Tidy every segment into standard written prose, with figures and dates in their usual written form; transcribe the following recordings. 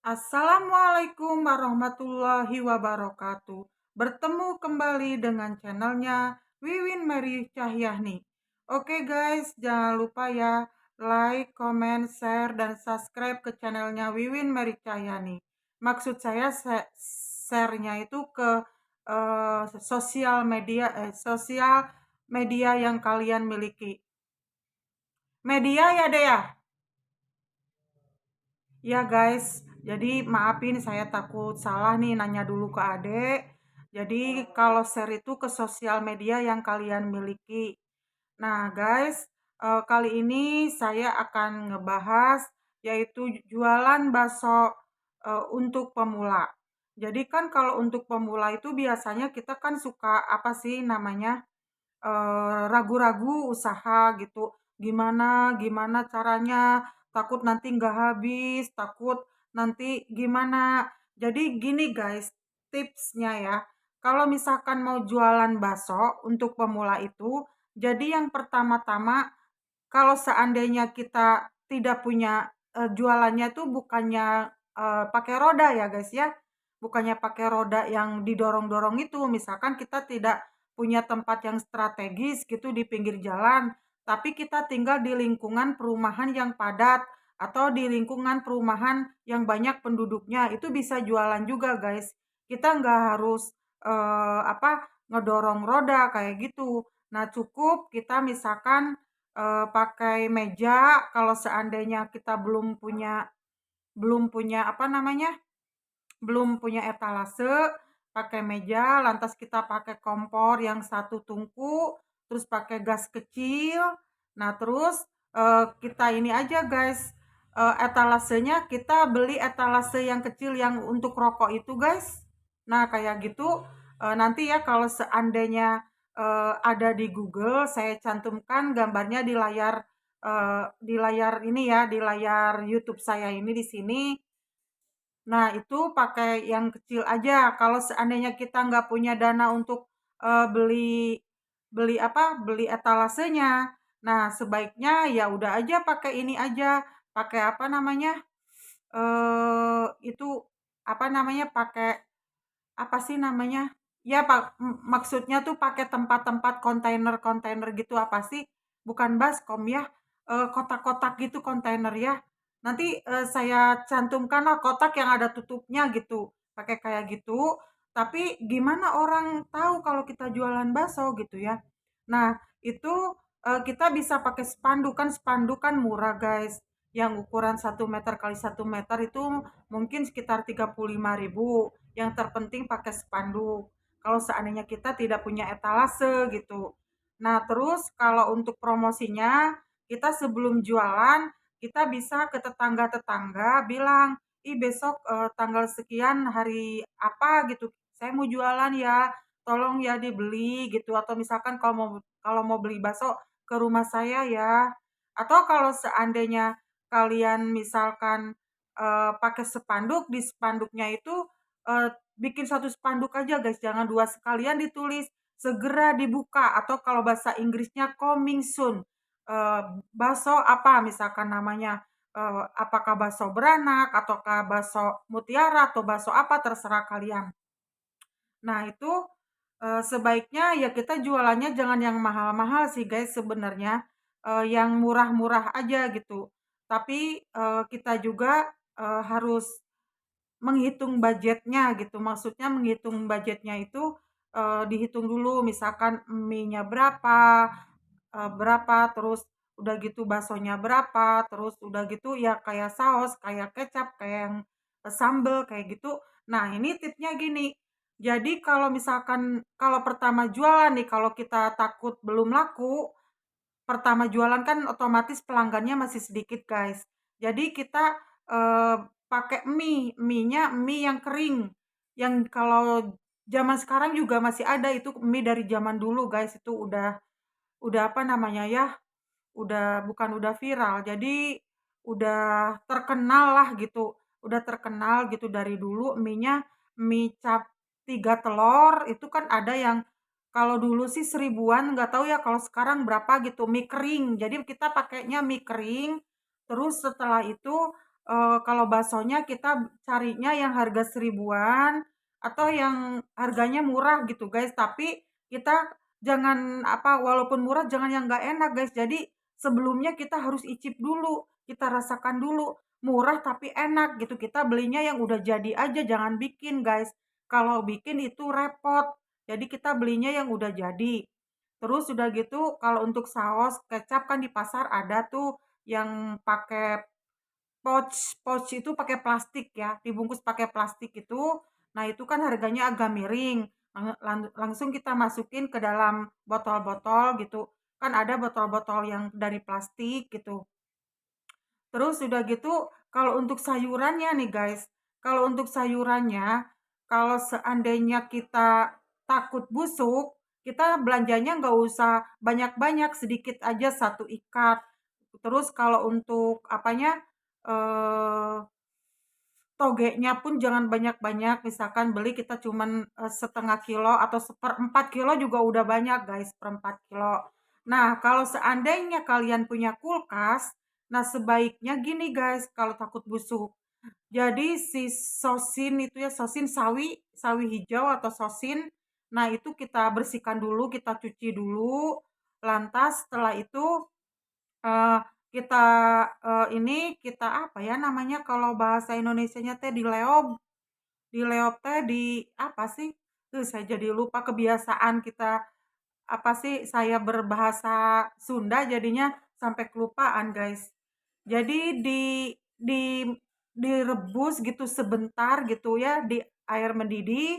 Assalamualaikum warahmatullahi wabarakatuh. Bertemu kembali dengan channelnya Wiwin Mary Cahyani. Oke guys, jangan lupa ya like, comment, share, dan subscribe ke channelnya Wiwin Mary Cahyani. Maksud saya share-nya itu ke sosial media yang kalian miliki. Media ya deh ya. Ya guys, jadi maafin saya takut salah nih nanya dulu ke adek. Jadi kalau share itu ke sosial media yang kalian miliki. Nah guys, kali ini saya akan ngebahas yaitu jualan bakso untuk pemula. Jadi kan kalau untuk pemula itu biasanya kita kan suka apa sih namanya? Ragu-ragu usaha gitu, gimana gimana caranya, takut nanti nggak habis, takut nanti gimana. Jadi gini guys, tipsnya ya, kalau misalkan mau jualan bakso untuk pemula itu, jadi yang pertama-tama kalau seandainya kita tidak punya, jualannya tuh bukannya, pakai roda ya, guys, ya. Bukannya pakai roda yang didorong-dorong itu, misalkan kita tidak punya tempat yang strategis gitu di pinggir jalan, tapi kita tinggal di lingkungan perumahan yang padat atau di lingkungan perumahan yang banyak penduduknya, itu bisa jualan juga, guys. Kita nggak harus, ngedorong roda kayak gitu. Nah, cukup kita misalkan pakai meja kalau seandainya kita belum punya apa namanya, belum punya etalase, pakai meja, lantas kita pakai kompor yang satu tungku, terus pakai gas kecil. Nah, terus kita ini aja guys, etalasenya kita beli etalase yang kecil yang untuk rokok itu guys. Nah, kayak gitu, nanti ya kalau seandainya ada di Google, saya cantumkan gambarnya di layar ini ya, di layar YouTube saya ini di sini. Nah, itu pakai yang kecil aja. Kalau seandainya kita nggak punya dana untuk beli beli apa, beli etalasenya. Nah, sebaiknya ya udah aja pakai ini aja, pakai apa namanya? Itu apa namanya? Pakai apa sih namanya? Ya, maksudnya tuh pakai tempat-tempat kontainer-kontainer gitu apa sih? Bukan baskom ya, kotak-kotak gitu kontainer ya. Nanti saya cantumkanlah kotak yang ada tutupnya gitu, pakai kayak gitu. Tapi gimana orang tahu kalau kita jualan bakso gitu ya? Nah, itu kita bisa pakai spanduk kan, spanduk kan murah guys. Yang ukuran 1 meter kali 1 meter itu mungkin sekitar 35.000. Yang terpenting pakai spanduk. Kalau seandainya kita tidak punya etalase gitu. Nah, terus kalau untuk promosinya, kita sebelum jualan, kita bisa ke tetangga-tetangga bilang, ih besok tanggal sekian hari apa gitu, saya mau jualan ya, tolong ya dibeli gitu. Atau misalkan kalau mau beli bakso ke rumah saya ya. Atau kalau seandainya kalian misalkan pakai spanduk, di spanduknya itu bikin satu spanduk aja guys, jangan dua, sekalian ditulis segera dibuka atau kalau bahasa Inggrisnya coming soon. Eh, Bakso apa misalkan namanya, apakah bakso beranak ataukah bakso mutiara atau bakso apa terserah kalian. Nah, itu sebaiknya ya kita jualannya jangan yang mahal-mahal sih guys sebenarnya, yang murah-murah aja gitu. Tapi kita juga harus menghitung budgetnya gitu, maksudnya menghitung budgetnya itu dihitung dulu misalkan mie-nya berapa, terus udah gitu baksonya berapa, terus udah gitu ya kayak saus, kayak kecap, kayak yang sambel kayak gitu. Nah, ini tipsnya gini. Jadi kalau misalkan kalau pertama jualan nih, kalau kita takut belum laku, pertama jualan kan otomatis pelanggannya masih sedikit, guys. Jadi kita pakai mie-nya mie yang kering. Yang kalau zaman sekarang juga masih ada itu mie dari zaman dulu, guys. Itu udah apa namanya ya? Bukan udah viral. Jadi udah terkenal lah gitu. Udah terkenal gitu dari dulu mie-nya mie cap 3 telur itu kan ada yang kalau dulu sih 1.000-an, nggak tahu ya kalau sekarang berapa gitu, mie kering. Jadi kita pakainya mie kering, terus setelah itu kalau baksonya kita carinya yang harga seribuan atau yang harganya murah gitu, guys. Tapi kita jangan apa, walaupun murah jangan yang nggak enak, guys. Jadi sebelumnya kita harus icip dulu, kita rasakan dulu. Murah tapi enak gitu. Kita belinya yang udah jadi aja, jangan bikin, guys. Kalau bikin itu repot. Jadi kita belinya yang udah jadi. Terus udah gitu kalau untuk saus kecap kan di pasar ada tuh yang pakai pouch. Pouch itu pakai plastik ya, dibungkus pakai plastik itu. Nah, itu kan harganya agak miring. Langsung kita masukin ke dalam botol-botol gitu. Kan ada botol-botol yang dari plastik gitu. Terus udah gitu, kalau untuk sayurannya nih guys, kalau untuk sayurannya, kalau seandainya kita takut busuk, kita belanjanya nggak usah banyak-banyak, sedikit aja satu ikat. Terus kalau untuk apanya, eh, togenya pun jangan banyak-banyak, misalkan beli kita cuman setengah kilo atau seperempat kilo juga udah banyak guys, seperempat kilo. Nah, kalau seandainya kalian punya kulkas, nah sebaiknya gini guys, kalau takut busuk. Jadi si sosin itu ya, sosin sawi, sawi hijau atau sosin, nah itu kita bersihkan dulu, kita cuci dulu, lantas setelah itu Eee, kita, ini kita apa ya namanya kalau bahasa Indonesianya teh dileop teh di apa sih? Saya jadi lupa kebiasaan kita apa sih, saya berbahasa Sunda jadinya sampai kelupaan, guys. Jadi di direbus gitu sebentar gitu ya di air mendidih,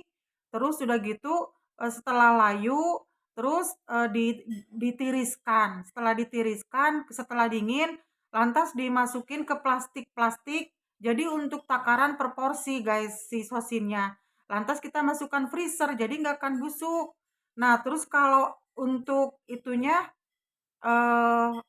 terus udah gitu, setelah layu, terus, ditiriskan. Setelah ditiriskan, setelah dingin, lantas dimasukin ke plastik-plastik. Jadi untuk takaran per porsi, guys, si sosinnya. Lantas kita masukkan freezer, jadi nggak akan busuk. Nah, terus kalau untuk itunya,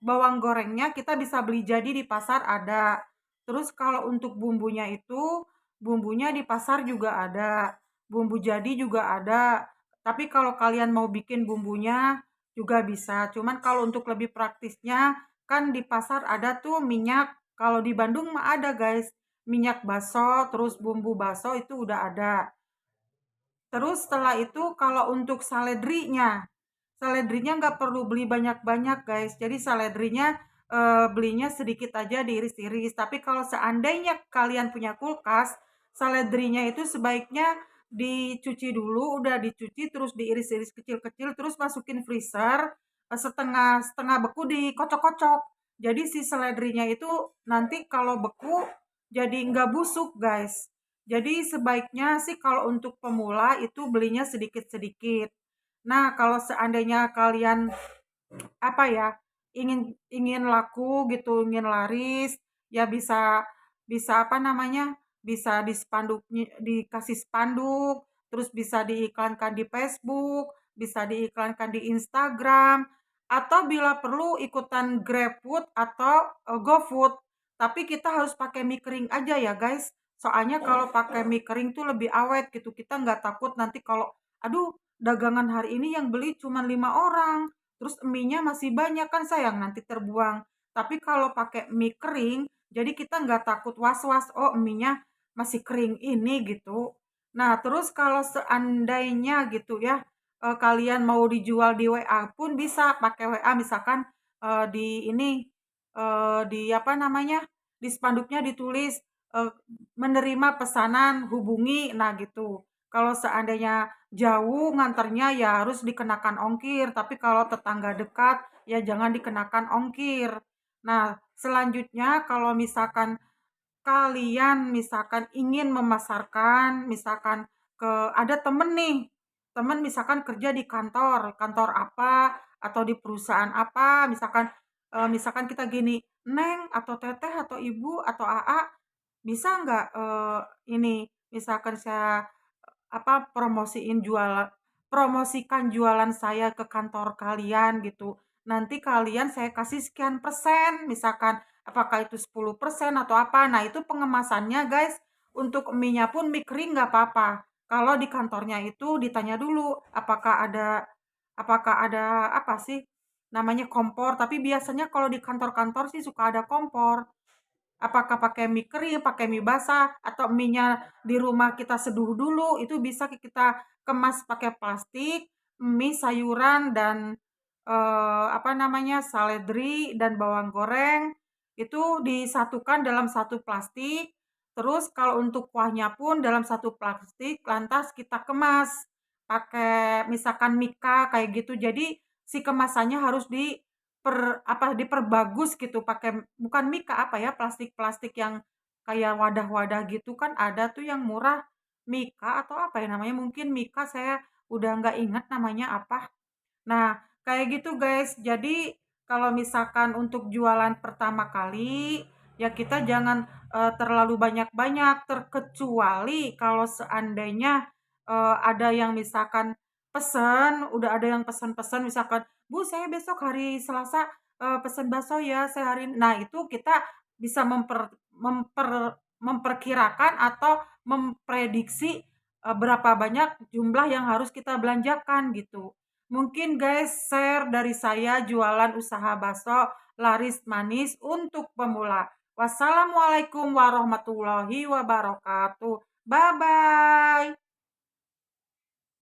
bawang gorengnya kita bisa beli jadi di pasar ada. Terus kalau untuk bumbunya itu, bumbunya di pasar juga ada, bumbu jadi juga ada. Tapi kalau kalian mau bikin bumbunya juga bisa. Cuman kalau untuk lebih praktisnya, kan di pasar ada tuh minyak, kalau di Bandung mah ada guys, minyak baso, terus bumbu baso itu udah ada. Terus setelah itu kalau untuk saledrinya, saledrinya nggak perlu beli banyak-banyak guys. Jadi saledrinya belinya sedikit aja diiris-iris. Tapi kalau seandainya kalian punya kulkas, saledrinya itu sebaiknya dicuci dulu, udah dicuci terus diiris-iris kecil-kecil, terus masukin freezer, setengah setengah beku dikocok-kocok. Jadi si seledrinya itu nanti kalau beku jadi nggak busuk guys. Jadi sebaiknya sih kalau untuk pemula itu belinya sedikit-sedikit. Nah, kalau seandainya kalian apa ya, ingin ingin laku gitu, ingin laris, ya bisa bisa apa namanya, bisa di dikasih spanduk, terus bisa diiklankan di Facebook, bisa diiklankan di Instagram, atau bila perlu ikutan GrabFood atau GoFood. Tapi kita harus pakai mie kering aja ya guys. Soalnya kalau pakai mie kering tuh lebih awet gitu. Kita nggak takut nanti kalau, aduh, dagangan hari ini yang beli cuma 5 orang. Terus mie-nya masih banyak kan sayang nanti terbuang. Tapi kalau pakai mie kering, jadi kita nggak takut was-was, oh mie-nya masih kering ini gitu. Nah, terus kalau seandainya gitu ya, kalian mau dijual di WA pun bisa pakai WA misalkan di ini di apa namanya? Di spanduknya ditulis eh, menerima pesanan hubungi. Nah, gitu. Kalau seandainya jauh nganternya ya harus dikenakan ongkir, tapi kalau tetangga dekat ya jangan dikenakan ongkir. Nah, selanjutnya kalau misalkan kalian misalkan ingin memasarkan, misalkan ke ada temen nih, temen misalkan kerja di kantor, kantor apa atau di perusahaan apa, misalkan misalkan kita gini, Neng atau Teteh atau Ibu atau AA bisa nggak ini misalkan saya apa, promosikan jualan saya ke kantor kalian gitu. Nanti kalian saya kasih sekian persen, misalkan apakah itu 10% atau apa. Nah, itu pengemasannya guys, untuk mie-nya pun mie kering nggak apa-apa. Kalau di kantornya itu ditanya dulu apakah ada apa sih namanya kompor, tapi biasanya kalau di kantor-kantor sih suka ada kompor. apakah pakai mie kering, pakai mie basah, atau mie-nya di rumah kita seduh dulu, itu bisa kita kemas pakai plastik, mie, sayuran, dan apa namanya, seledri dan bawang goreng, itu disatukan dalam satu plastik. Terus kalau untuk kuahnya pun dalam satu plastik, lantas kita kemas pakai misalkan mika kayak gitu. Jadi si kemasannya harus diperbagus gitu, pakai bukan mika, apa ya, plastik-plastik yang kayak wadah-wadah gitu kan ada tuh yang murah, mika atau apa ya namanya, mungkin mika, saya udah nggak ingat namanya apa. Nah, kayak gitu guys. Jadi kalau misalkan untuk jualan pertama kali, ya kita jangan terlalu banyak-banyak, terkecuali kalau seandainya ada yang misalkan pesen, udah ada yang pesen-pesen misalkan, "Bu, saya besok hari Selasa pesen bakso ya, saya hari ini." Nah, itu kita bisa memperkirakan atau memprediksi berapa banyak jumlah yang harus kita belanjakan gitu. Mungkin guys, share dari saya jualan usaha bakso laris manis untuk pemula. Wassalamualaikum warahmatullahi wabarakatuh. Bye bye.